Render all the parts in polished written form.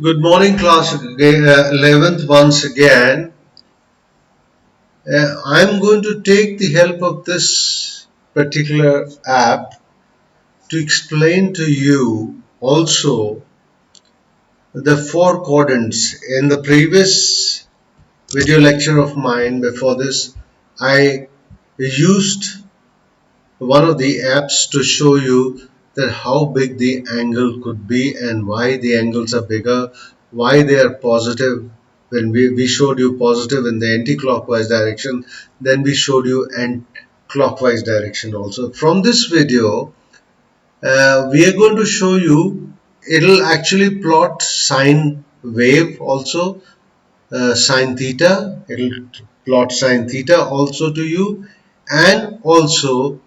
Good morning, class 11th once again. I'm going to take the help of this particular app to explain to you also the four quadrants. In the previous video lecture of mine before this, I used one of the apps to show you that how big the angle could be and why the angles are bigger, why they are positive. When we showed you positive in the anti-clockwise direction, then we showed you clockwise direction also. From this video, we are going to show you, it'll actually plot sine wave also, sine theta, it'll plot sine theta also to you, and also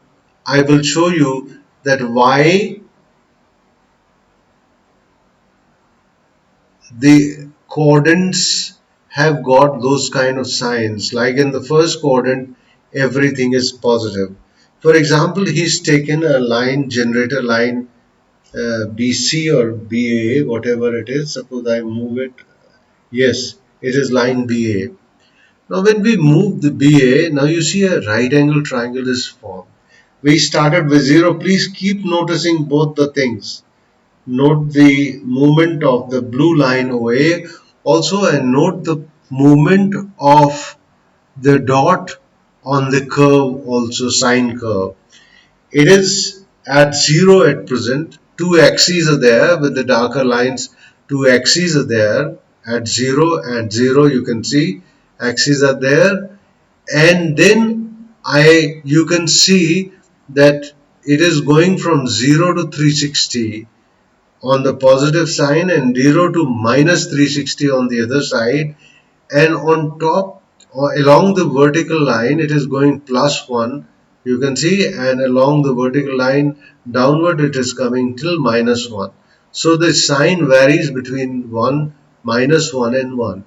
I will show you that why the quadrants have got those kind of signs. Like in the first quadrant, everything is positive. For example, he's taken a line, generator line, BC or BA, whatever it is. Suppose I move it. Yes, it is line BA. Now when we move the BA, now you see a right angle triangle is formed. We started with 0. Please keep noticing both the things. Note the movement of the blue line OA also, and note the movement of the dot on the curve also, sine curve. It is at 0 at present. Two axes are there with the darker lines. Two axes are there at 0 and 0. You can see axes are there, and then you can see that it is going from 0 to 360 on the positive sign and 0 to minus 360 on the other side, and on top or along the vertical line it is going plus 1, you can see, and along the vertical line downward it is coming till minus 1. So the sign varies between 1, minus 1 and 1.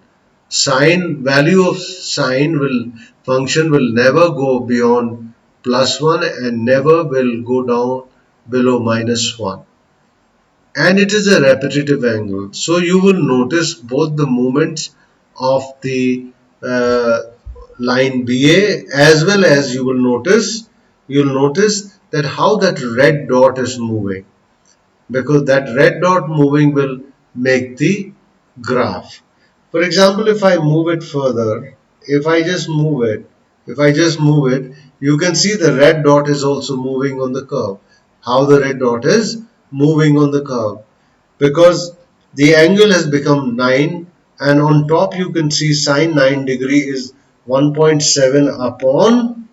Sign value of sign will function will never go beyond plus 1 and never will go down below minus 1, and it is a repetitive angle. So you will notice both the movements of the uh, line BA, as well as you'll notice that how that red dot is moving, because that red dot moving will make the graph. For example, if I move it further, if I just move it, you can see the red dot is also moving on the curve. How the red dot is moving on the curve? Because the angle has become 9, and on top you can see sine 9 degree is 1.7 upon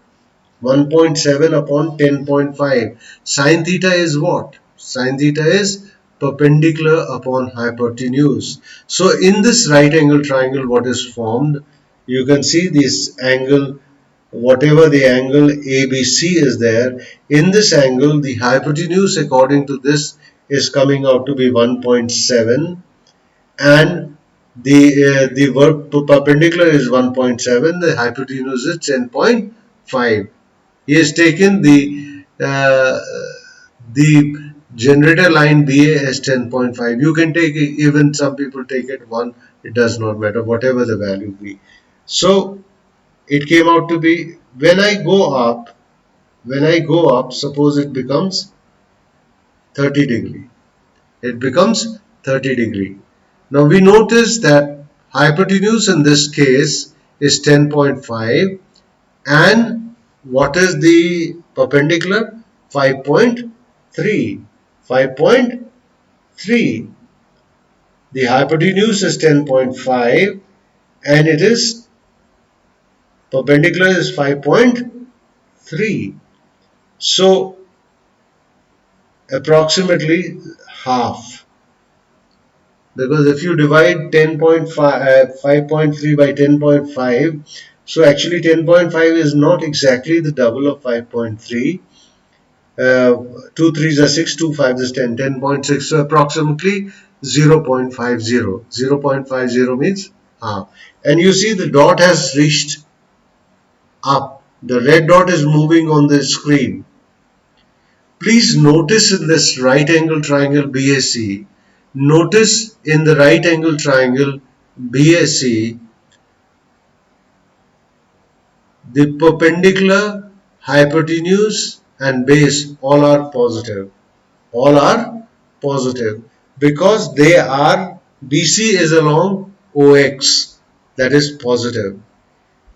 10.5. Sine theta is what? Sine theta is perpendicular upon hypotenuse. So in this right angle triangle, what is formed? You can see this angle, whatever the angle ABC is there. In this angle, the hypotenuse according to this is coming out to be 1.7, and the perpendicular is 1.7. The hypotenuse is 10.5. He has taken the generator line BA as 10.5. You can take it, even some people take it 1. It does not matter, whatever the value be. So it came out to be, when I go up, suppose it becomes 30 degree. It becomes 30 degree. Now we notice that hypotenuse in this case is 10.5, and what is the perpendicular? 5.3. 5.3. The hypotenuse is 10.5 and it is perpendicular is 5.3. So approximately half. Because if you divide 5.3 by 10.5, so actually 10.5 is not exactly the double of 5.3. 2 3s are 6, 2 5s is 10, 10.6, so approximately 0.50. 0.50 means half. And you see the dot has reached up. The red dot is moving on the screen. Please notice in this right angle triangle BAC, Notice in the right angle triangle BAC, the perpendicular, hypotenuse and base all are positive. All are positive because they are, BC is along OX, that is positive,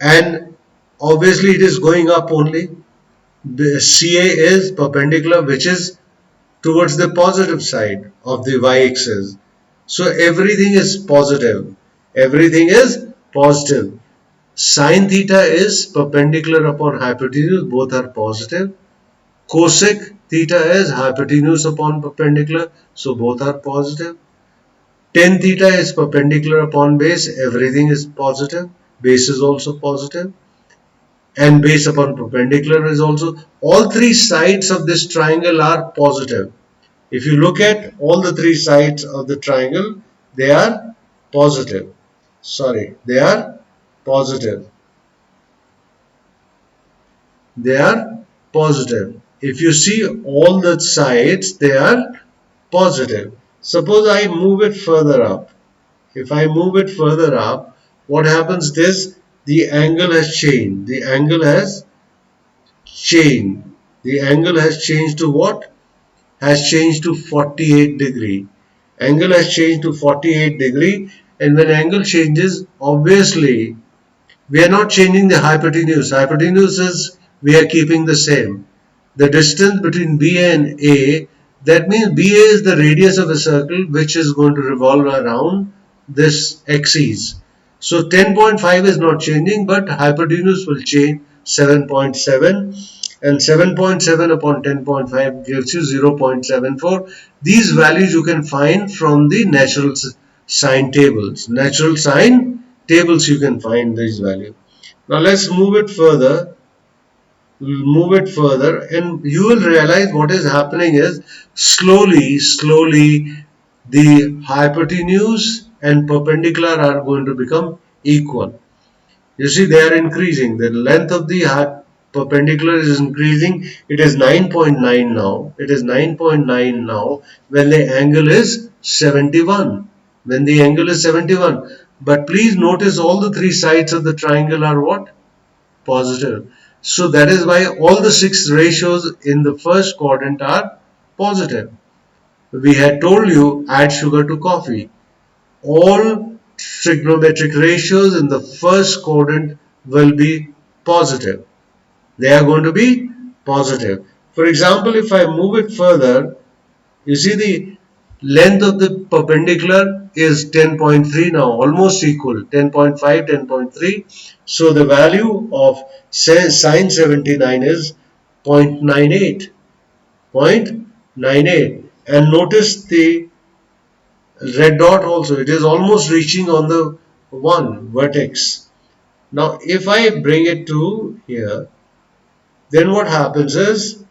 and obviously it is going up only. The CA is perpendicular, which is towards the positive side of the y-axis. So everything is positive. Everything is positive. Sine theta is perpendicular upon hypotenuse, both are positive. Cosec theta is hypotenuse upon perpendicular, so both are positive. Tan theta is perpendicular upon base, everything is positive. Base is also positive. And base upon perpendicular is also, all three sides of this triangle are positive. If you look at all the three sides of the triangle, they are positive. Sorry, they are positive. They are positive. If you see all the sides, they are positive. Suppose I move it further up. If I move it further up, what happens is the angle has changed. The angle has changed. The angle has changed to what? Has changed to 48 degree. Angle has changed to 48 degree, and when angle changes, obviously we are not changing the hypotenuse. Hypotenuse is, we are keeping the same. The distance between BA and A, that means BA is the radius of a circle which is going to revolve around this axis. So 10.5 is not changing, but hypotenuse will change 7.7, and 7.7 upon 10.5 gives you 0.74. These values you can find from the natural sine tables. Natural sine tables you can find these values. Now let's move it further. Move it further and you will realize what is happening is slowly the hypotenuse and perpendicular are going to become equal. You see, they are increasing. The length of the perpendicular is increasing. It is 9.9 now. It is 9.9 now when the angle is 71. When the angle is 71. But please notice all the three sides of the triangle are what? Positive. So that is why all the six ratios in the first quadrant are positive. We had told you add sugar to coffee. All trigonometric ratios in the first quadrant will be positive. They are going to be positive. For example, if I move it further, you see the length of the perpendicular is 10.3 now, almost equal, 10.5, 10.3. So the value of sine 79 is 0.98, 0.98. And notice the red dot also, it is almost reaching on the 1 vertex. Now if I bring it to here, then what happens is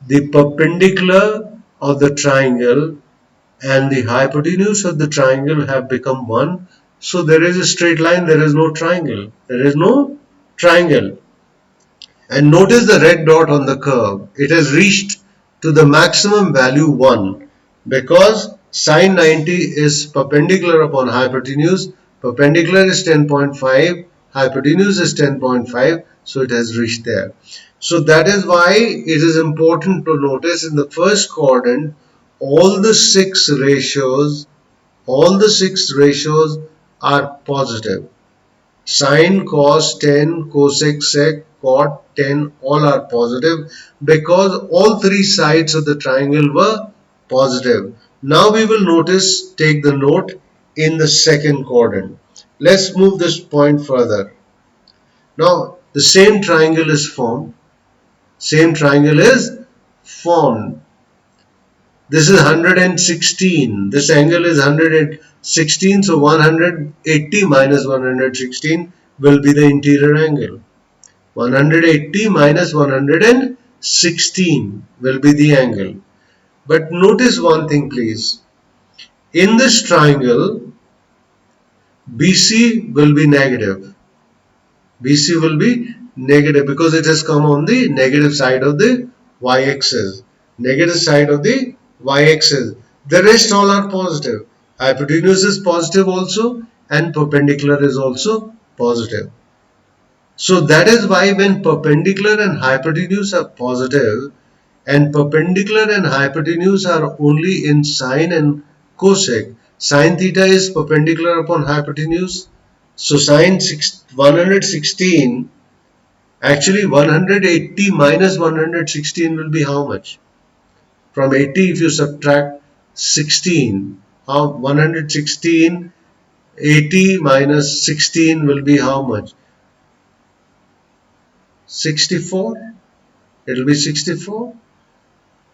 the perpendicular of the triangle and the hypotenuse of the triangle have become one. So there is a straight line, there is no triangle. There is no triangle. And notice the red dot on the curve. It has reached to the maximum value 1 because sine 90 is perpendicular upon hypotenuse. Perpendicular is 10.5, hypotenuse is 10.5, so it has reached there. So that is why it is important to notice in the first quadrant all the six ratios are positive. Sine, cos, tan, cosec, sec, cot, tan all are positive because all three sides of the triangle were positive. Now we will take the note in the second quadrant. Let's move this point further. Now the same triangle is formed. Same triangle is formed. This is 116. This angle is 116. So 180 minus 116 will be the interior angle. 180 minus 116 will be the angle. But notice one thing please. In this triangle, BC will be negative. BC will be negative because it has come on the negative side of the y-axis. Negative side of the y-axis. The rest all are positive. Hypotenuse is positive also, and perpendicular is also positive. So that is why when perpendicular and hypotenuse are positive, and perpendicular and hypotenuse are only in sine and cosec. Sine theta is perpendicular upon hypotenuse. So sine 116, actually 180 minus 116 will be how much? From 80 if you subtract 16, how 116, 80 minus 16 will be how much? 64? It will be 64.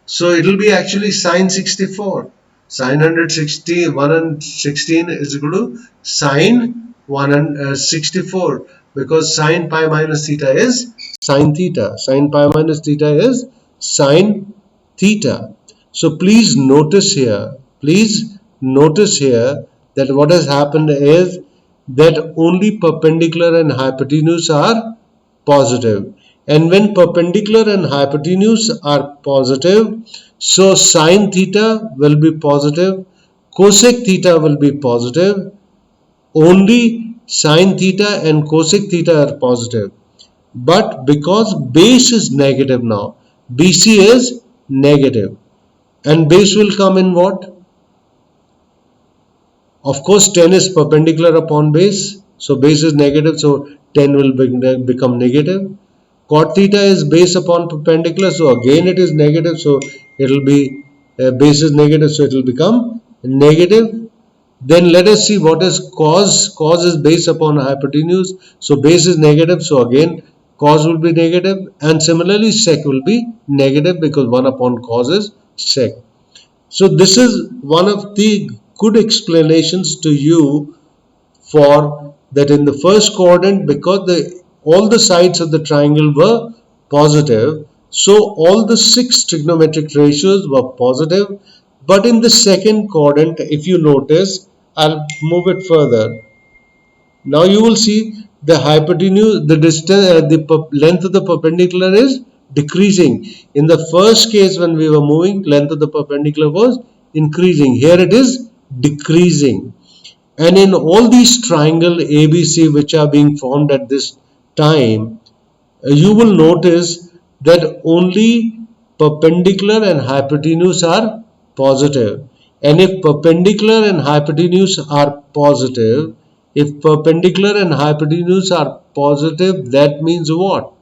So it will be actually sine 64. Sine 116 is equal to sine 164, because sine pi minus theta is sine theta. Sine pi minus theta is sine theta. So please notice here that what has happened is that only perpendicular and hypotenuse are positive, and when perpendicular and hypotenuse are positive, so sine theta will be positive, cosec theta will be positive, only sine theta and cosec theta are positive. But because base is negative now, BC is negative, and base will come in what? Of course 10 is perpendicular upon base, so base is negative, so 10 will become negative. Cot theta is base upon perpendicular, so again it is negative, so it will be base is negative, so it will become negative. Then let us see what is cos. Cos is base upon hypotenuse, so base is negative, so again cos will be negative, and similarly sec will be negative because 1 upon cos is sec. So this is one of the good explanations to you for that in the first quadrant, because all the sides of the triangle were positive, so all the 6 trigonometric ratios were positive. But in the second quadrant, if you notice, I'll move it further. Now you will see the hypotenuse, the distance, the length of the perpendicular is decreasing. In the first case when we were moving, length of the perpendicular was increasing. Here it is decreasing. And in all these triangle ABC which are being formed at this time, you will notice that only perpendicular and hypotenuse are positive. And if perpendicular and hypotenuse are positive, that means what?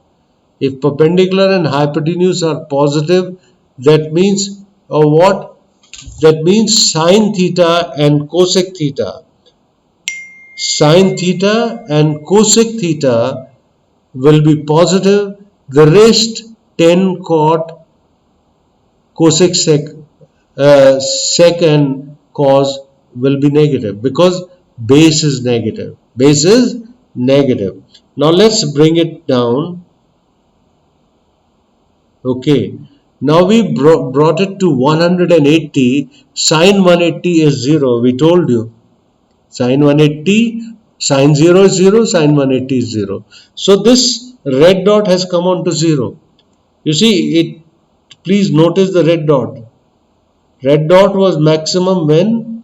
If perpendicular and hypotenuse are positive, that means what? That means sine theta and cosec theta. Sine theta and cosec theta will be positive. The rest 10 cot, cosec, sec and cos will be negative because base is negative. Base is negative. Now let's bring it down. Okay. Now we brought it to 180. Sine 180 is 0. We told you. Sine 180, sine 0 is 0, sine 180 is 0. So this red dot has come on to 0. You see, please notice the red dot. Red dot was maximum when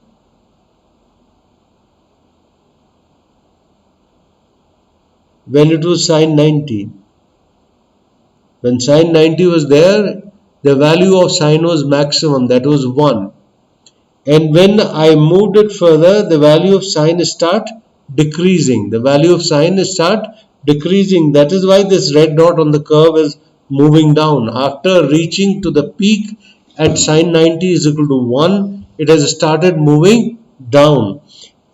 it was sine 90. When sine 90 was there, the value of sine was maximum, that was 1. And when I moved it further, the value of sine start decreasing. That is why this red dot on the curve is moving down. After reaching to the peak at sine 90 is equal to 1, it has started moving down.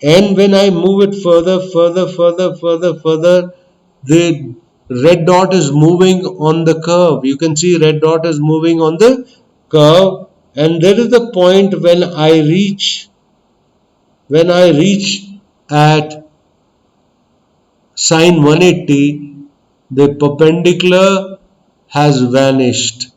And when I move it further, the red dot is moving on the curve. You can see red dot is moving on the curve, and there is the point when I reach at sine 180, the perpendicular has vanished.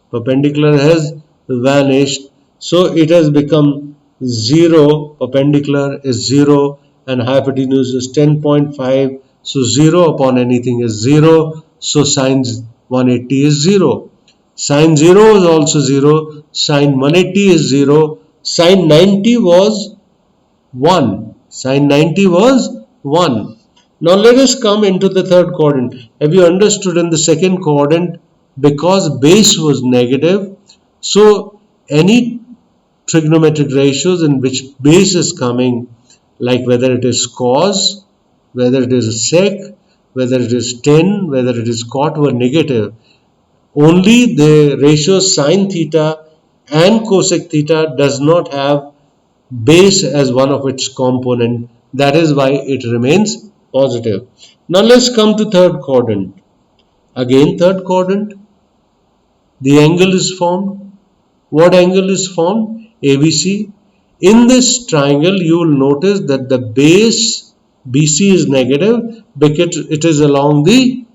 So it has become 0. Perpendicular is 0 and hypotenuse is 10.5. So 0 upon anything is 0. So sine 180 is 0. Sine 0 is also 0. Sine 180 is 0. Sine 90 was 1. Sine 90 was 1. Now let us come into the third quadrant. Have you understood in the second quadrant, because base was negative, so any trigonometric ratios in which base is coming, like whether it is cos, whether it is sec, whether it is tan, whether it is cot, were negative. Only the ratio sine theta and cosec theta does not have base as one of its component. That is why it remains positive. Now let's come to third quadrant. Again third quadrant, the angle is formed. What angle is formed? ABC. In this triangle you will notice that the base BC is negative because it is along the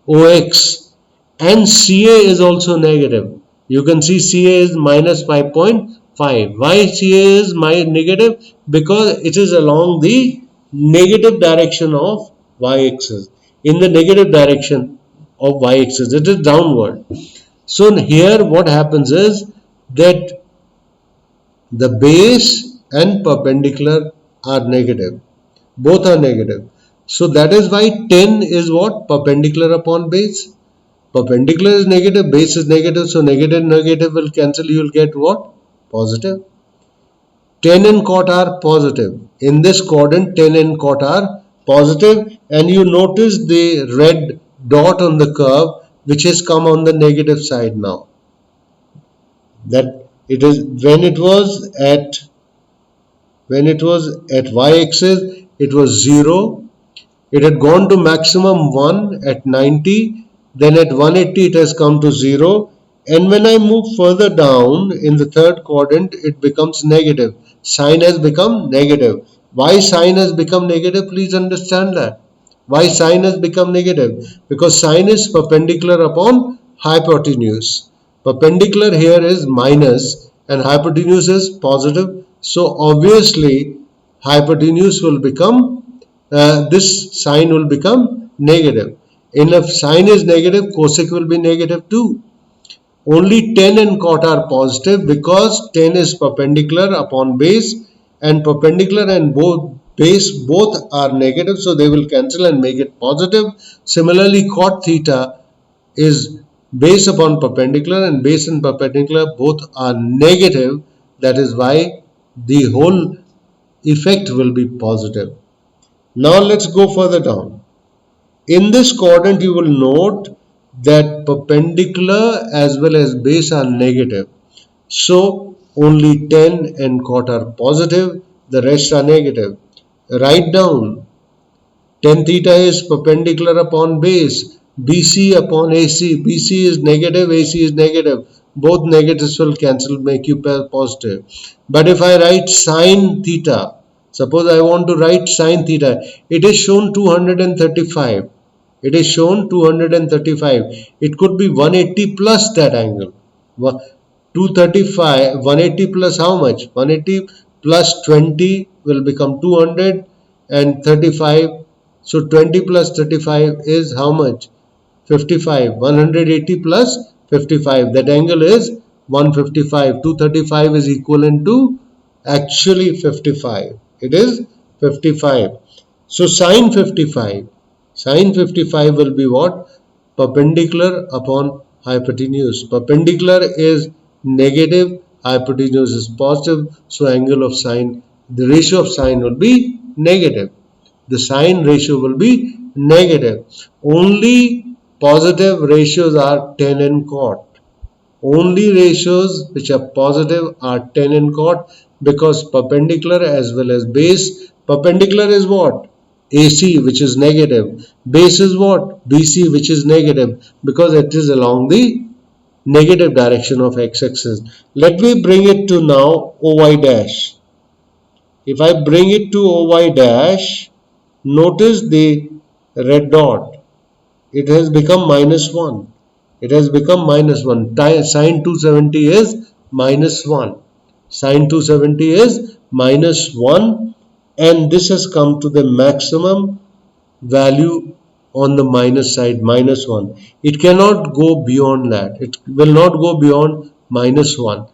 OX, and CA is also negative. You can see CA is minus 5.5. Why CA is negative? Because it is along the negative direction of y-axis. In the negative direction of y-axis, it is downward. So here what happens is that the base and perpendicular are negative. Both are negative. So that is why 10 is what? Perpendicular upon base. Perpendicular is negative, base is negative, so negative negative will cancel, you will get what? Positive. Tan and cot are positive. In this quadrant, tan and cot are positive, and you notice the red dot on the curve which has come on the negative side now. That it is when it was at y-axis, it was 0. It had gone to maximum 1 at 90. Then at 180 it has come to 0, and when I move further down in the third quadrant, it becomes negative. Sine has become negative. Why sine has become negative? Please understand that. Why sine has become negative? Because sine is perpendicular upon hypotenuse. Perpendicular here is minus and hypotenuse is positive. So obviously hypotenuse will become, this sine will become negative. If sine is negative, cosec will be negative too. Only tan and cot are positive because tan is perpendicular upon base, and perpendicular and base both are negative, so they will cancel and make it positive. Similarly, cot theta is base upon perpendicular, and base and perpendicular both are negative. That is why the whole effect will be positive. Now let's go further down. In this quadrant, you will note that perpendicular as well as base are negative. So only tan and cot are positive, the rest are negative. Write down, tan theta is perpendicular upon base, BC upon AC. BC is negative, AC is negative. Both negatives will cancel, make you positive. But if I write sine theta, suppose I want to write sine theta, it is shown 235. It is shown 235. It could be 180 plus that angle. 235, 180 plus how much? 180 plus 20 will become 200 and 35. So 20 plus 35 is how much? 55. 180 plus 55. That angle is 155. 235 is equivalent to actually 55. It is 55. So sine 55. Sine 55 will be what? Perpendicular upon hypotenuse. Perpendicular is negative, hypotenuse is positive, so angle of sine, the ratio of sine will be negative. The sine ratio will be negative. Only positive ratios are tan and cot. Only ratios which are positive are tan and cot, because perpendicular as well as base. Perpendicular is what? AC, which is negative. Base is what? BC, which is negative, because it is along the negative direction of x-axis. Let me bring it to now OY dash. If I bring it to OY dash, notice the red dot. It has become minus 1. It has become minus 1. Sine 270 is minus 1. Sine 270 is minus 1. And this has come to the maximum value on the minus side, minus 1. It cannot go beyond that. It will not go beyond minus 1.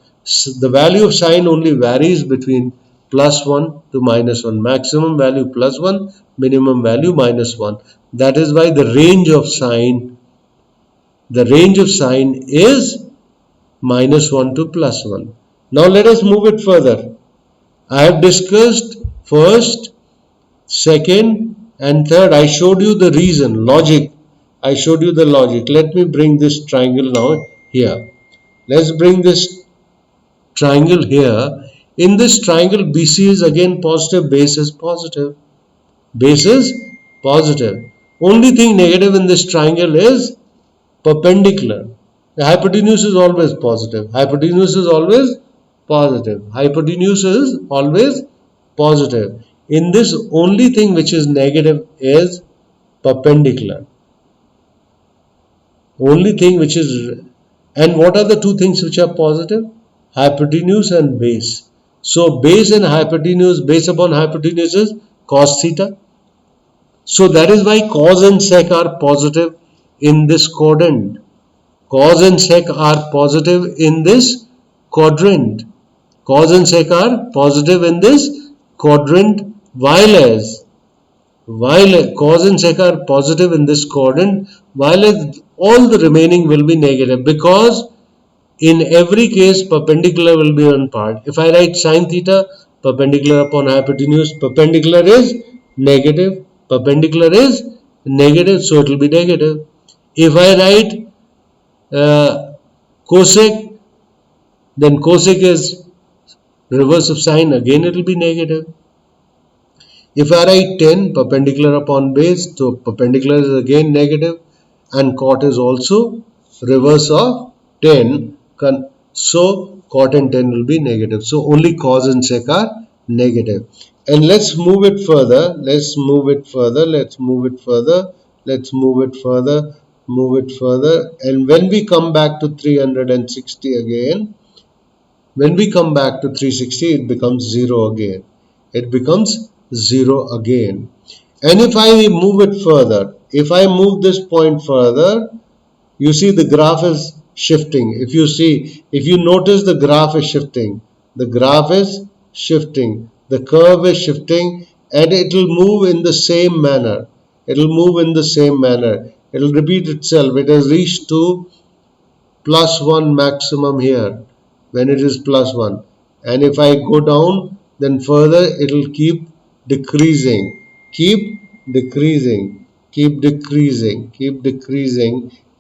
The value of sine only varies between +1 to -1. Maximum value +1, minimum value -1. That is why the range of sine is -1 to +1. Now let us move it further. I have discussed first, second and third. I showed you the reason, logic. I showed you the logic. Let me bring this triangle now here. Let's bring this triangle here. In this triangle, BC is again positive, base is positive. Base is positive. Only thing negative in this triangle is perpendicular. The hypotenuse is always positive. Hypotenuse is always positive. Hypotenuse is always positive. In this, only thing which is negative is perpendicular. Only thing which is, and what are the two things which are positive? Hypotenuse and base. So base and hypotenuse, base upon hypotenuse is cos theta. So that is why cos and sec are positive in this quadrant. Cos and sec are positive in this quadrant. Cos and sec are positive in this quadrant, while cos and sec are positive in this quadrant, while all the remaining will be negative, because in every case perpendicular will be one part. If I write sine theta perpendicular upon hypotenuse, perpendicular is negative, perpendicular is negative, so it will be negative. If I write cosec, then cosec is reverse of sine, again it will be negative. If I write tan perpendicular upon base, so perpendicular is again negative, and cot is also reverse of tan, so cot and tan will be negative. So only cos and sec are negative. And let's move it further, let's move it further, and when we come back to 360 again, when we come back to 360, it becomes 0 again. It becomes 0 again. And if I move it further, if I move this point further, you see the graph is shifting. If you notice, the graph is shifting. The graph is shifting. The curve is shifting, and it will move in the same manner. It will move in the same manner. It will repeat itself. It has reached to +1 maximum here, when it is +1. And if I go down, then further it will keep decreasing,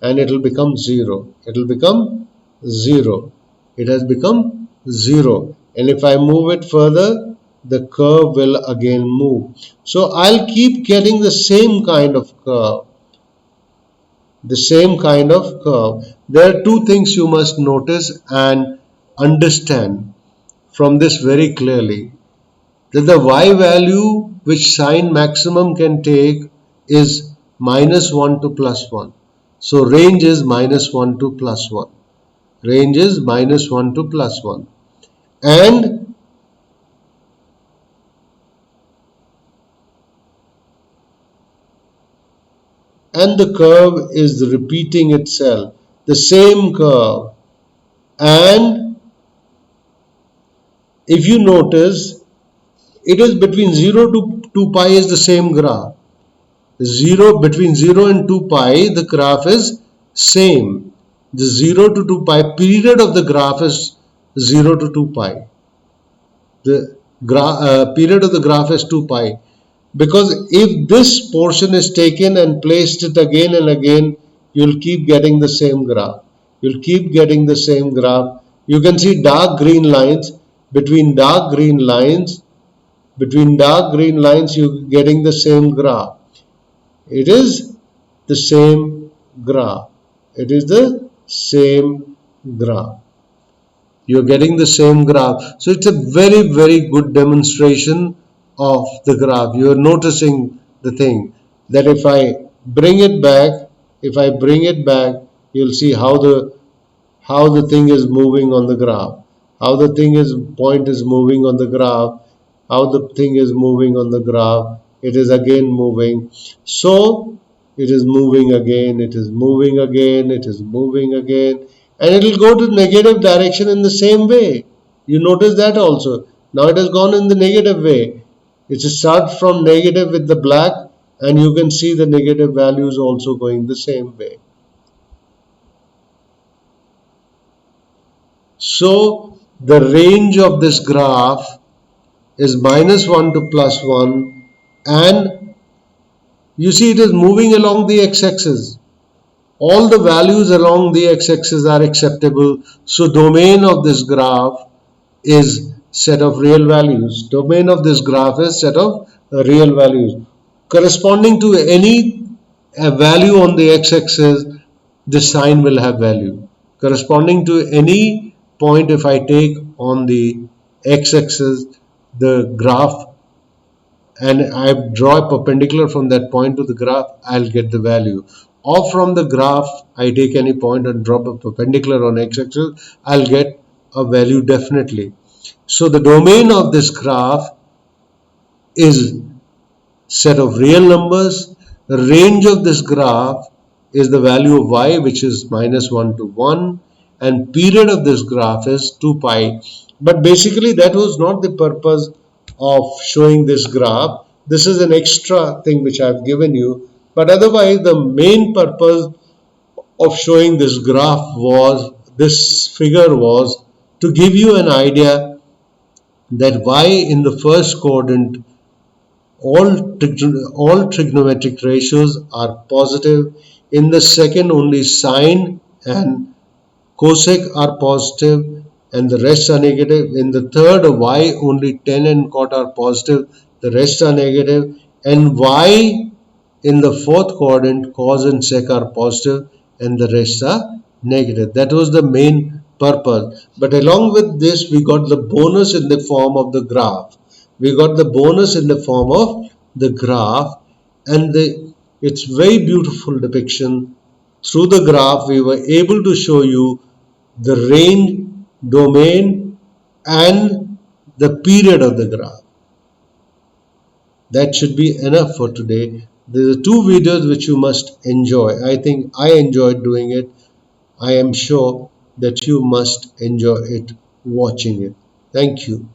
and it will become 0. It will become 0. It has become 0. And if I move it further, the curve will again move. So I'll keep getting the same kind of curve. There are two things you must notice and understand from this very clearly, that the y value which sine maximum can take is -1 to +1. So range is -1 to +1. Range is -1 to +1. And the curve is repeating itself, the same curve. And if you notice, it is between 0 to 2 pi is the same graph. Between 0 and 2 pi, the graph is same. The 0 to 2 pi period of the graph is 0 to 2 pi. The period of the graph is 2 pi. Because if this portion is taken and placed it again and again, you'll keep getting the same graph. You can see dark green lines. Between dark green lines, you're getting the same graph. It is the same graph. You're getting the same graph. So it's a very, very good demonstration of the graph. You're noticing the thing, that if I bring it back, you'll see how the thing is moving on the graph. Point is moving on the graph. It is again moving. So it is moving again, and it will go to negative direction in the same way. You notice that also. Now it has gone in the negative way. It starts from negative with the black, and you can see the negative values also going the same way. So the range of this graph is -1 to +1, and you see it is moving along the x-axis. All the values along the x-axis are acceptable. So domain of this graph is set of real values. Domain of this graph is set of real values. Corresponding to any value on the x-axis, the sign will have value. Corresponding to any point, if I take on the x-axis the graph and I draw a perpendicular from that point to the graph, I'll get the value. Or from the graph, I take any point and drop a perpendicular on x-axis, I'll get a value definitely. So the domain of this graph is set of real numbers. The range of this graph is the value of y, which is -1 to 1, and period of this graph is 2 pi. But basically that was not the purpose of showing this graph. This is an extra thing which I've given you. But otherwise the main purpose of showing this graph was, this figure was, to give you an idea that why in the first quadrant all trigonometric ratios are positive. In the second, only sine and cosec are positive and the rest are negative. In the third, y, only tan and cot are positive, the rest are negative. And y in the fourth quadrant, cos and sec are positive and the rest are negative. That was the main purpose. But along with this, we got the bonus in the form of the graph. We got the bonus in the form of the graph, and its very beautiful depiction. Through the graph, we were able to show you the range, domain, and the period of the graph. That should be enough for today. There are two videos which you must enjoy. I think I enjoyed doing it. I am sure that you must enjoy it watching it. Thank you.